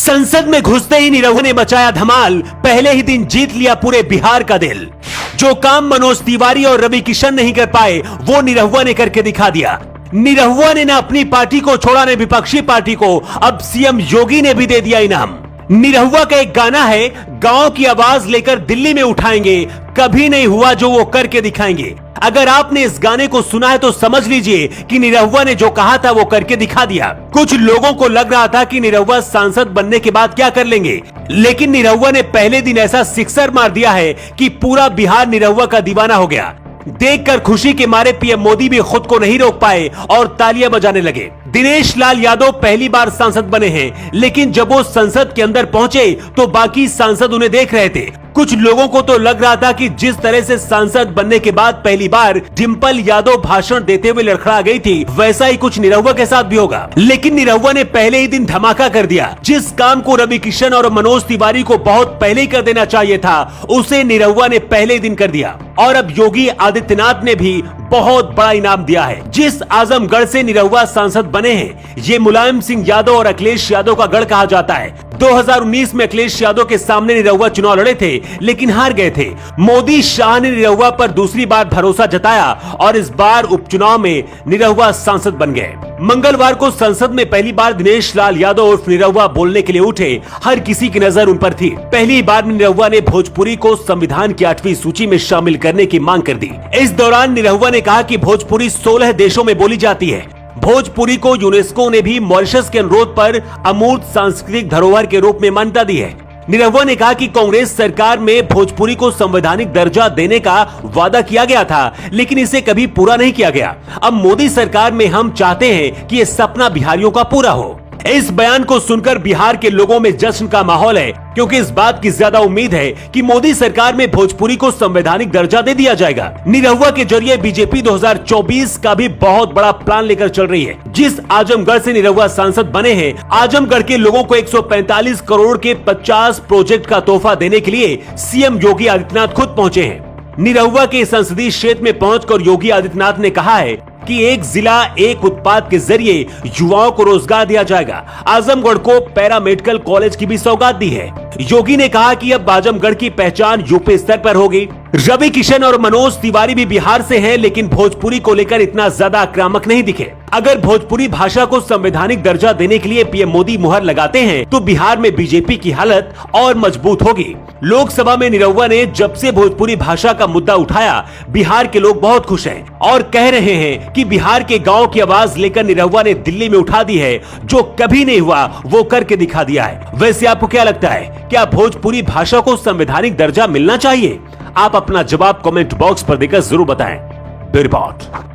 संसद में घुसते ही निरहुआ ने मचाया धमाल, पहले ही दिन जीत लिया पूरे बिहार का दिल। जो काम मनोज तिवारी और रवि किशन नहीं कर पाए वो निरहुआ ने करके दिखा दिया। निरहुआ ने न अपनी पार्टी को छोड़ा न विपक्षी पार्टी को, अब सीएम योगी ने भी दे दिया इनाम। निरहुआ का एक गाना है, गांव की आवाज लेकर दिल्ली में उठाएंगे, कभी नहीं हुआ जो वो करके दिखाएंगे। अगर आपने इस गाने को सुना है तो समझ लीजिए कि निरहुआ ने जो कहा था वो करके दिखा दिया। कुछ लोगों को लग रहा था कि निरहुआ सांसद बनने के बाद क्या कर लेंगे, लेकिन निरहुआ ने पहले दिन ऐसा सिक्सर मार दिया है कि पूरा बिहार निरहुआ का दीवाना हो गया। देखकर खुशी के मारे पीएम मोदी भी खुद को नहीं रोक पाए और तालियां बजाने लगे। दिनेश लाल यादव पहली बार सांसद बने हैं, लेकिन जब वो संसद के अंदर पहुंचे तो बाकी सांसद उन्हें देख रहे थे। कुछ लोगों को तो लग रहा था कि जिस तरह से सांसद बनने के बाद पहली बार डिंपल यादव भाषण देते हुए लड़खड़ा गई थी, वैसा ही कुछ निरहुआ के साथ भी होगा। लेकिन निरहुआ ने पहले ही दिन धमाका कर दिया। जिस काम को रवि किशन और मनोज तिवारी को बहुत पहले ही कर देना चाहिए था, उसे निरहुआ ने पहले ही दिन कर दिया। और अब योगी आदित्यनाथ ने भी बहुत बड़ा इनाम दिया है। जिस आजमगढ़ से निरहुआ सांसद बने हैं, ये मुलायम सिंह यादव और अखिलेश यादव का गढ़ कहा जाता है। 2019 में अखिलेश यादव के सामने निरहुआ चुनाव लड़े थे, लेकिन हार गए थे। मोदी शाह ने निरहुआ पर दूसरी बार भरोसा जताया और इस बार उपचुनाव में निरहुआ सांसद बन गए। मंगलवार को संसद में पहली बार दिनेश लाल यादव उर्फ निरहुआ बोलने के लिए उठे। हर किसी की नजर उन पर थी। पहली बार निरहुआ ने भोजपुरी को संविधान की 8वीं सूची में शामिल करने की मांग कर दी। इस दौरान निरहुआ ने कहा कि भोजपुरी 16 देशों में बोली जाती है। भोजपुरी को यूनेस्को ने भी मॉरिशस के अनुरोध पर अमूर्त सांस्कृतिक धरोहर के रूप में मान्यता दी है। निरहुआ ने कहा कि कांग्रेस सरकार में भोजपुरी को संवैधानिक दर्जा देने का वादा किया गया था, लेकिन इसे कभी पूरा नहीं किया गया। अब मोदी सरकार में हम चाहते हैं कि ये सपना बिहारियों का पूरा हो। इस बयान को सुनकर बिहार के लोगों में जश्न का माहौल है, क्योंकि इस बात की ज्यादा उम्मीद है कि मोदी सरकार में भोजपुरी को संवैधानिक दर्जा दे दिया जाएगा। निरहुआ के जरिए बीजेपी 2024 का भी बहुत बड़ा प्लान लेकर चल रही है। जिस आजमगढ़ से निरहुआ सांसद बने हैं, आजमगढ़ के लोगों को 145 करोड़ के 50 प्रोजेक्ट का तोहफा देने के लिए सीएम योगी आदित्यनाथ खुद पहुंचे हैं। निरहुआ के संसदीय क्षेत्र में पहुंचकर योगी आदित्यनाथ ने कहा है कि एक जिला एक उत्पाद के जरिए युवाओं को रोजगार दिया जाएगा। आजमगढ़ को पैरामेडिकल कॉलेज की भी सौगात दी है। योगी ने कहा कि अब आजमगढ़ की पहचान यूपी स्तर पर होगी। रवि किशन और मनोज तिवारी भी बिहार से हैं, लेकिन भोजपुरी को लेकर इतना ज्यादा आक्रामक नहीं दिखे। अगर भोजपुरी भाषा को संवैधानिक दर्जा देने के लिए पीएम मोदी मुहर लगाते हैं तो बिहार में बीजेपी की हालत और मजबूत होगी। लोकसभा में निरहुआ ने जब से भोजपुरी भाषा का मुद्दा उठाया, बिहार के लोग बहुत खुश हैं और कह रहे हैं कि बिहार के गांव की आवाज लेकर निरहुआ ने दिल्ली में उठा दी है। जो कभी नहीं हुआ वो करके दिखा दिया है। वैसे आपको क्या लगता है, क्या भोजपुरी भाषा को संवैधानिक दर्जा मिलना चाहिए? आप अपना जवाब कमेंट बॉक्स पर देकर जरूर बताएं। रिपोर्ट।